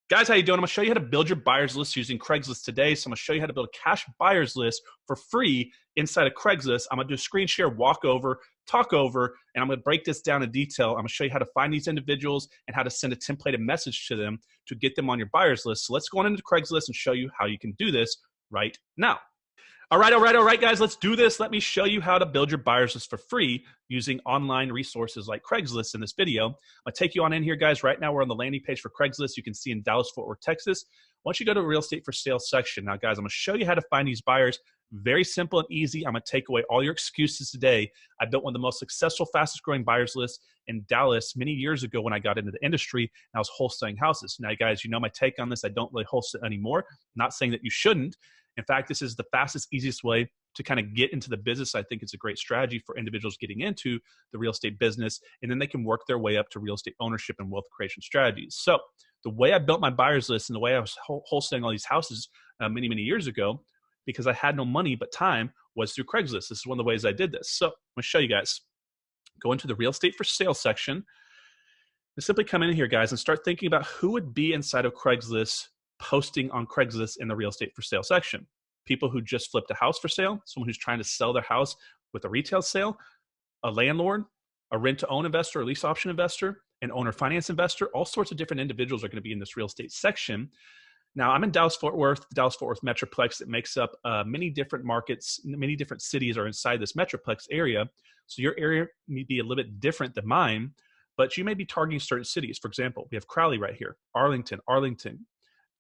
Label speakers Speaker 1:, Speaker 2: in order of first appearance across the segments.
Speaker 1: Guys, how you doing? I'm going to show you how to build your buyer's list using Craigslist today. So I'm going to show you how to build a cash buyer's list for free inside of Craigslist. I'm going to do a screen share, walk over, talk over, and I'm going to break this down in detail. I'm going to show you how to find these individuals and how to send a templated message to them to get them on your buyer's list. So let's go on into Craigslist and show you how you can do this right now. All right, guys, let's do this. Let me show you how to build your buyer's list for free using online resources like Craigslist in this video. I'll take you on in here, guys. Right now, we're on the landing page for Craigslist. You can see in Dallas, Fort Worth, Texas. Once you go to the real estate for sale section, now, guys, I'm going to show you how to find these buyers. Very simple and easy. I'm going to take away all your excuses today. I built one of the most successful, fastest growing buyers lists in Dallas many years ago when I got into the industry, and I was wholesaling houses. Now, guys, you know my take on this. I don't really wholesale anymore. Not saying that you shouldn't. In fact, this is the fastest, easiest way to kind of get into the business. I think it's a great strategy for individuals getting into the real estate business, and then they can work their way up to real estate ownership and wealth creation strategies. So the way I built my buyer's list and the way I was wholesaling all these houses many, many years ago, because I had no money but time, was through Craigslist. This is one of the ways I did this. So I'm going to show you guys. Go into the real estate for sale section and simply come in here, guys, and start thinking about who would be inside of Craigslist posting on Craigslist in the real estate for sale section. People who just flipped a house for sale, someone who's trying to sell their house with a retail sale, a landlord, a rent-to-own investor, a lease option investor, an owner finance investor. All sorts of different individuals are going to be in this real estate section. Now, I'm in Dallas-Fort Worth, the Dallas-Fort Worth Metroplex. It makes up many different markets, many different cities are inside this Metroplex area. So your area may be a little bit different than mine, but you may be targeting certain cities. For example, we have Crowley right here, Arlington,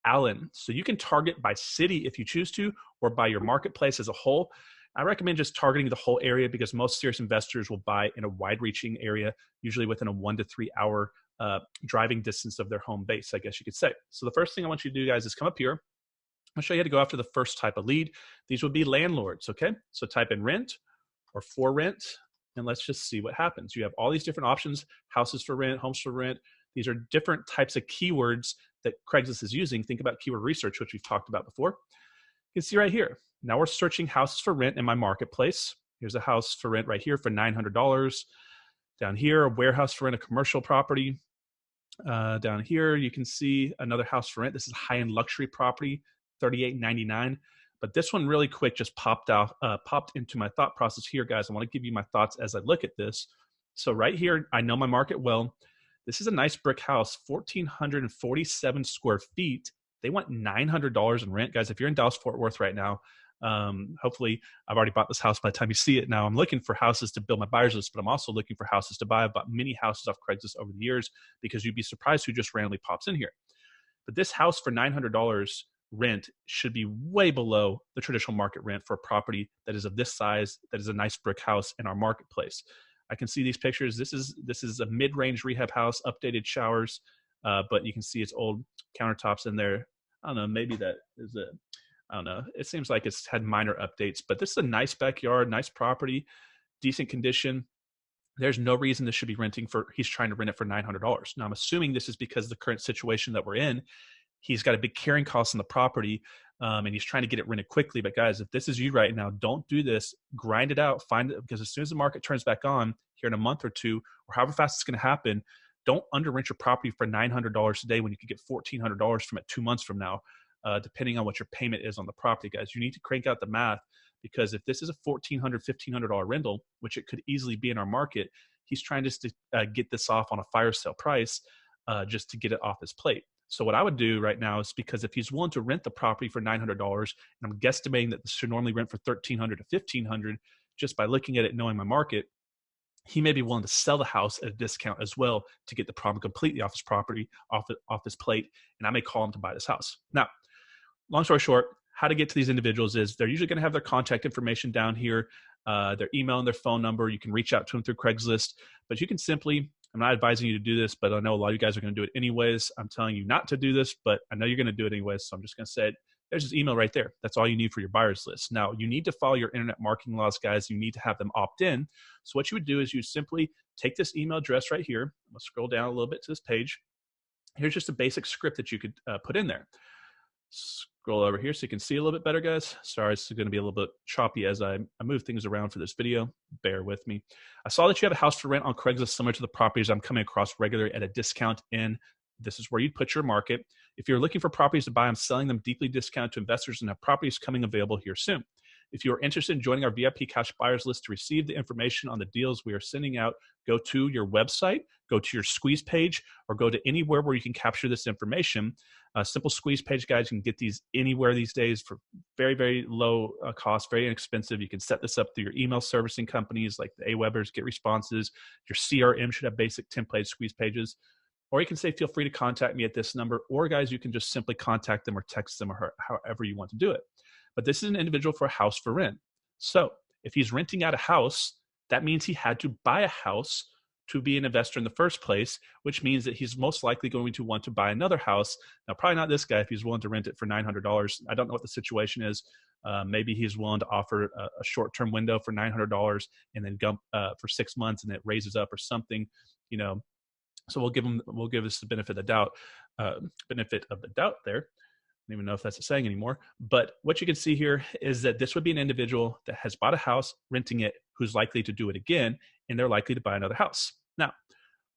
Speaker 1: Allen. So you can target by city if you choose to, or by your marketplace as a whole. I recommend just targeting the whole area because most serious investors will buy in a wide-reaching area, usually within a 1 to 3 hour driving distance of their home base, I guess you could say. So the first thing I want you to do, guys, is come up here. I'll show you how to go after the first type of lead. These would be landlords, okay? So type in rent or for rent, and let's just see what happens. You have all these different options, houses for rent, homes for rent. These are different types of keywords that Craigslist is using. Think about keyword research, which we've talked about before. You can see right here. Now we're searching houses for rent in my marketplace. Here's a house for rent right here for $900. Down here, a warehouse for rent, a commercial property. Down here, you can see another house for rent. This is a high-end luxury property, $38.99. But this one really quick just popped into my thought process here, guys. I want to give you my thoughts as I look at this. So right here, I know my market well. This is a nice brick house, 1,447 square feet. They want $900 in rent. Guys, if you're in Dallas-Fort Worth right now, hopefully I've already bought this house by the time you see it. Now I'm looking for houses to build my buyer's list, but I'm also looking for houses to buy. I've bought many houses off Craigslist over the years because you'd be surprised who just randomly pops in here. But this house for $900 rent should be way below the traditional market rent for a property that is of this size, that is a nice brick house in our marketplace. I can see these pictures. This is a mid-range rehab house, updated showers, but you can see its old countertops in there. I don't know, maybe that is I don't know. It seems like it's had minor updates, but this is a nice backyard, nice property, decent condition. There's no reason this should be he's trying to rent it for $900. Now I'm assuming this is because of the current situation that we're in. He's got a big carrying cost on the property, and he's trying to get it rented quickly. But guys, if this is you right now, don't do this. Grind it out. Find it, because as soon as the market turns back on here in a month or two, or however fast it's going to happen, don't under rent your property for $900 today when you could get $1,400 from it 2 months from now, depending on what your payment is on the property, guys. You need to crank out the math, because if this is a $1,400, $1,500 rental, which it could easily be in our market, he's trying just to get this off on a fire sale price just to get it off his plate. So what I would do right now is, because if he's willing to rent the property for $900, and I'm guesstimating that this should normally rent for $1,300 to $1,500, just by looking at it, knowing my market, he may be willing to sell the house at a discount as well to get the problem completely off his property, off his plate, and I may call him to buy this house. Now, long story short, how to get to these individuals is they're usually going to have their contact information down here, their email and their phone number. You can reach out to them through Craigslist, but you can simply, I'm not advising you to do this, but I know a lot of you guys are going to do it anyways. I'm telling you not to do this, but I know you're going to do it anyways, so I'm just going to say it. There's his email right there. That's all you need for your buyer's list. Now, you need to follow your internet marketing laws, guys. You need to have them opt in. So what you would do is you simply take this email address right here. I'm going to scroll down a little bit to this page. Here's just a basic script that you could put in there. Scroll over here so you can see a little bit better, guys. Sorry, it's going to be a little bit choppy as I move things around for this video. Bear with me. I saw that you have a house for rent on Craigslist similar to the properties I'm coming across regularly at a discount in this is where you'd put your market. If you're looking for properties to buy, I'm selling them deeply discounted to investors and have properties coming available here soon. If you are interested in joining our VIP cash buyers list to receive the information on the deals we are sending out, go to your website, go to your squeeze page, or go to anywhere where you can capture this information. Simple squeeze page, guys. You can get these anywhere these days for very, very low cost, very inexpensive. You can set this up through your email servicing companies like the AWebers, Get Responses. Your CRM should have basic template squeeze pages. Or you can say, feel free to contact me at this number. Or guys, you can just simply contact them or text them or however you want to do it. But this is an individual for a house for rent. So if he's renting out a house, that means he had to buy a house to be an investor in the first place, which means that he's most likely going to want to buy another house. Now, probably not this guy if he's willing to rent it for $900. I don't know what the situation is. Maybe he's willing to offer a short-term window for $900 and then for 6 months and it raises up or something, you know. So we'll give us the benefit of the doubt there. I don't even know if that's a saying anymore. But what you can see here is that this would be an individual that has bought a house, renting it, who's likely to do it again, and they're likely to buy another house. Now,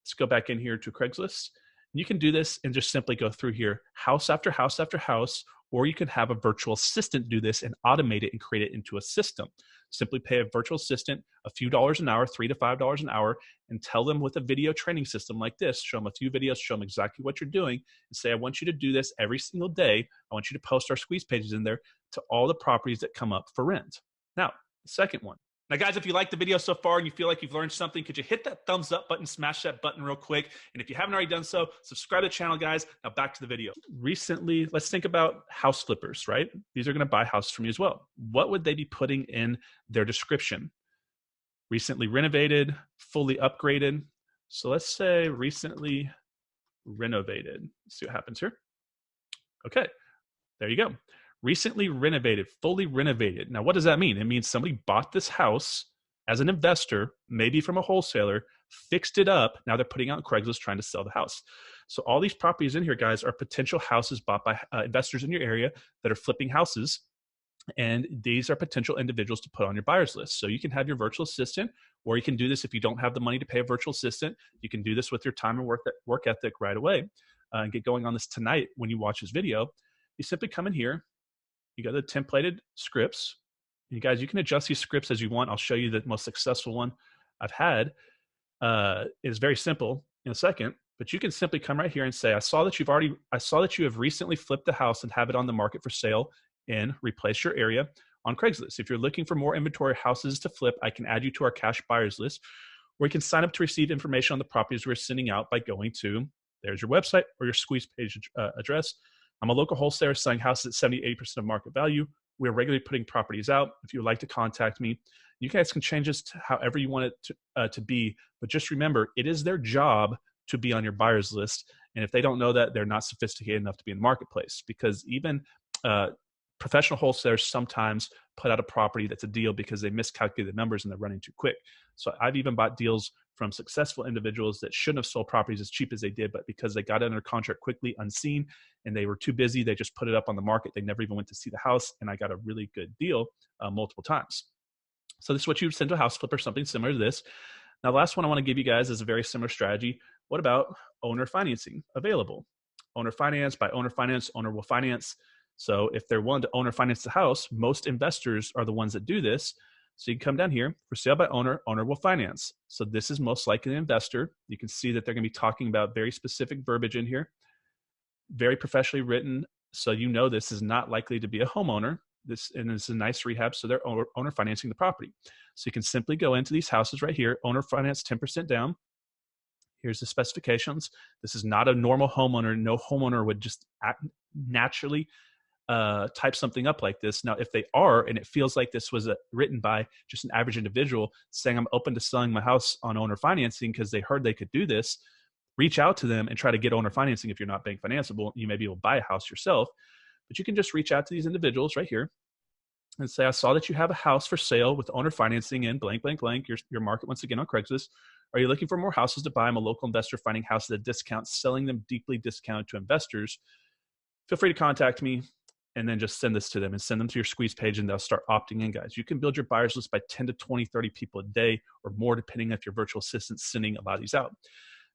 Speaker 1: let's go back in here to Craigslist. You can do this and just simply go through here, house after house after house, or you can have a virtual assistant do this and automate it and create it into a system. Simply pay a virtual assistant a few dollars an hour, $3 to $5 an hour, and tell them with a video training system like this, show them a few videos, show them exactly what you're doing, and say, I want you to do this every single day. I want you to post our squeeze pages in there to all the properties that come up for rent. Now, the second one. Now, guys, if you like the video so far and you feel like you've learned something, could you hit that thumbs up button, smash that button real quick? And if you haven't already done so, subscribe to the channel, guys. Now back to the video. Recently, let's think about house flippers, right? These are going to buy houses from you as well. What would they be putting in their description? Recently renovated, fully upgraded. So let's say recently renovated. Let's see what happens here. Okay, there you go. Recently renovated, fully renovated. Now, what does that mean? It means somebody bought this house as an investor, maybe from a wholesaler, fixed it up. Now they're putting out on Craigslist trying to sell the house. So all these properties in here, guys, are potential houses bought by investors in your area that are flipping houses. And these are potential individuals to put on your buyer's list. So you can have your virtual assistant, or you can do this if you don't have the money to pay a virtual assistant. You can do this with your time and work ethic right away and get going on this tonight when you watch this video. You simply come in here. You got the templated scripts. You guys, you can adjust these scripts as you want. I'll show you the most successful one I've had. Is very simple in a second, but you can simply come right here and say, I saw that you have recently flipped the house and have it on the market for sale and replace your area on Craigslist. If you're looking for more inventory houses to flip, I can add you to our cash buyers list, where you can sign up to receive information on the properties we're sending out by going to, there's your website or your squeeze page address. I'm a local wholesaler selling houses at 70-80% of market value. We're regularly putting properties out. If you would like to contact me, you guys can change this to however you want it to be. But just remember, it is their job to be on your buyer's list. And if they don't know that, they're not sophisticated enough to be in the marketplace, because even professional wholesalers sometimes put out a property that's a deal because they miscalculated the numbers and they're running too quick. So I've even bought deals from successful individuals that shouldn't have sold properties as cheap as they did, but because they got under contract quickly, unseen, and they were too busy, they just put it up on the market. They never even went to see the house, and I got a really good deal multiple times. So this is what you would send to a house flipper, something similar to this. Now, the last one I want to give you guys is a very similar strategy. What about owner financing available? Owner finance, by owner finance, owner will finance. So if they're willing to owner finance the house, most investors are the ones that do this. So you can come down here, for sale by owner, owner will finance. So this is most likely an investor. You can see that they're going to be talking about very specific verbiage in here, very professionally written. So you know this is not likely to be a homeowner. This is a nice rehab, so they're owner financing the property. So you can simply go into these houses right here, owner finance 10% down. Here's the specifications. This is not a normal homeowner. No homeowner would just naturally type something up like this. Now, if they are, and it feels like this was written by just an average individual saying, I'm open to selling my house on owner financing because they heard they could do this, reach out to them and try to get owner financing. If you're not bank financeable, you may be able to buy a house yourself, but you can just reach out to these individuals right here and say, I saw that you have a house for sale with owner financing in blank, blank, blank, your market once again on Craigslist. Are you looking for more houses to buy? I'm a local investor finding houses at a discount, selling them deeply discounted to investors. Feel free to contact me, and then just send this to them and send them to your squeeze page, and they'll start opting in, guys. You can build your buyers list by 10 to 20, 30 people a day or more, depending if your virtual assistant's sending a lot of these out.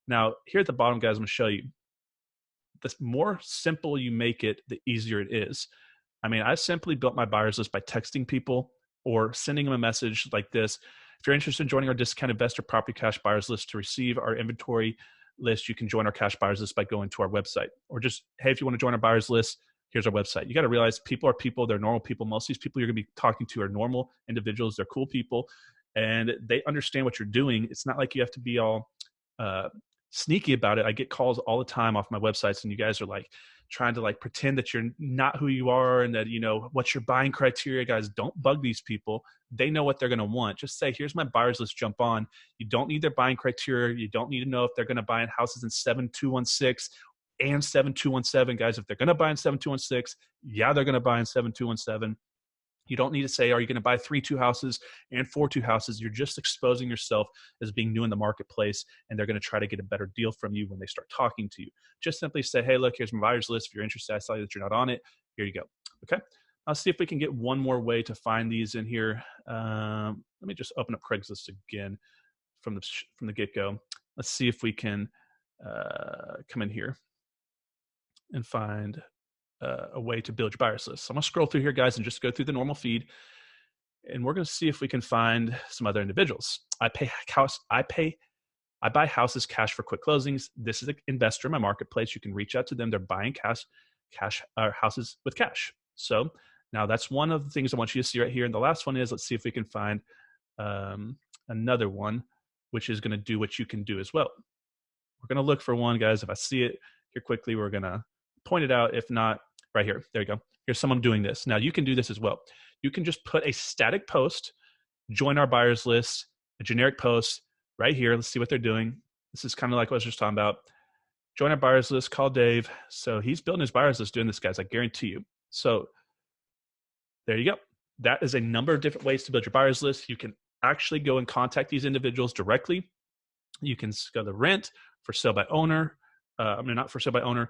Speaker 1: Now, here at the bottom, guys, I'm going to show you. the more simple you make it, the easier it is. I mean, I simply built my buyers list by texting people or sending them a message like this. If you're interested in joining our discount investor property cash buyers list to receive our inventory list, you can join our cash buyers list by going to our website. Or just, hey, if you want to join our buyers list, here's our website. You got to realize people are people. They're normal people. Most of these people you're going to be talking to are normal individuals. They're cool people, and they understand what you're doing. It's not like you have to be all sneaky about it. I get calls all the time off my websites, and you guys are like trying to like pretend that you're not who you are and that, you know, what's your buying criteria. Guys, don't bug these people. They know what they're going to want. Just say, here's my buyers list, jump on. You don't need their buying criteria. You don't need to know if they're going to buy in houses in 7216 and 7217. Guys, if they're going to buy in 7216, yeah, they're going to buy in 7217. You don't need to say, are you going to buy 3-2 houses and 4-2 houses? You're just exposing yourself as being new in the marketplace, and they're going to try to get a better deal from you when they start talking to you. Just simply say, hey, look, here's my buyers list. If you're interested, I saw that you're not on it. Here you go. Okay. I'll see if we can get one more way to find these in here. Let me just open up Craigslist again from the get-go. Let's see if we can come in here and find a way to build your buyers list. So I'm gonna scroll through here, guys, and just go through the normal feed, and we're gonna see if we can find some other individuals. I buy houses cash for quick closings. This is an investor in my marketplace. You can reach out to them. They're buying houses with cash. So now that's one of the things I want you to see right here. And the last one is, let's see if we can find another one, which is gonna do what you can do as well. We're gonna look for one, guys. If I see it here quickly, we're gonna point it out. If not, right here, there you go. Here's someone doing this. Now you can do this as well. You can just put a static post, join our buyers list, a generic post right here. Let's see what they're doing. This is kind of like what I was just talking about. Join our buyers list, call Dave. So he's building his buyers list doing this, guys, I guarantee you. So there you go. That is a number of different ways to build your buyers list. You can actually go and contact these individuals directly. You can go to rent, for sale by owner, not for sale by owner,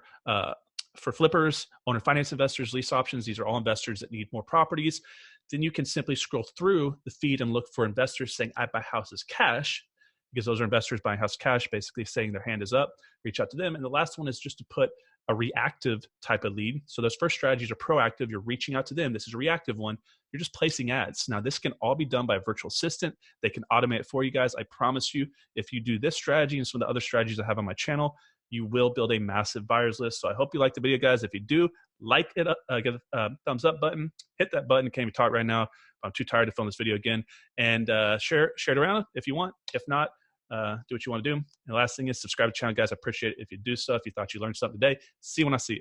Speaker 1: for flippers, owner finance investors, lease options. These are all investors that need more properties. Then you can simply scroll through the feed and look for investors saying, I buy houses cash, because those are investors buying house cash, basically saying their hand is up. Reach out to them. And the last one is just to put a reactive type of lead. So those first strategies are proactive. You're reaching out to them. This is a reactive one. You're just placing ads. Now, this can all be done by a virtual assistant. They can automate it for you guys. I promise you, if you do this strategy and some of the other strategies I have on my channel, you will build a massive buyers list. So I hope you like the video, guys. If you do, like it up, give a thumbs up button, hit that button. Can't even talk right now. I'm too tired to film this video again. And share it around if you want. If not, do what you want to do. And the last thing is subscribe to the channel, guys. I appreciate it if you do so. If you thought you learned something today, see you when I see you.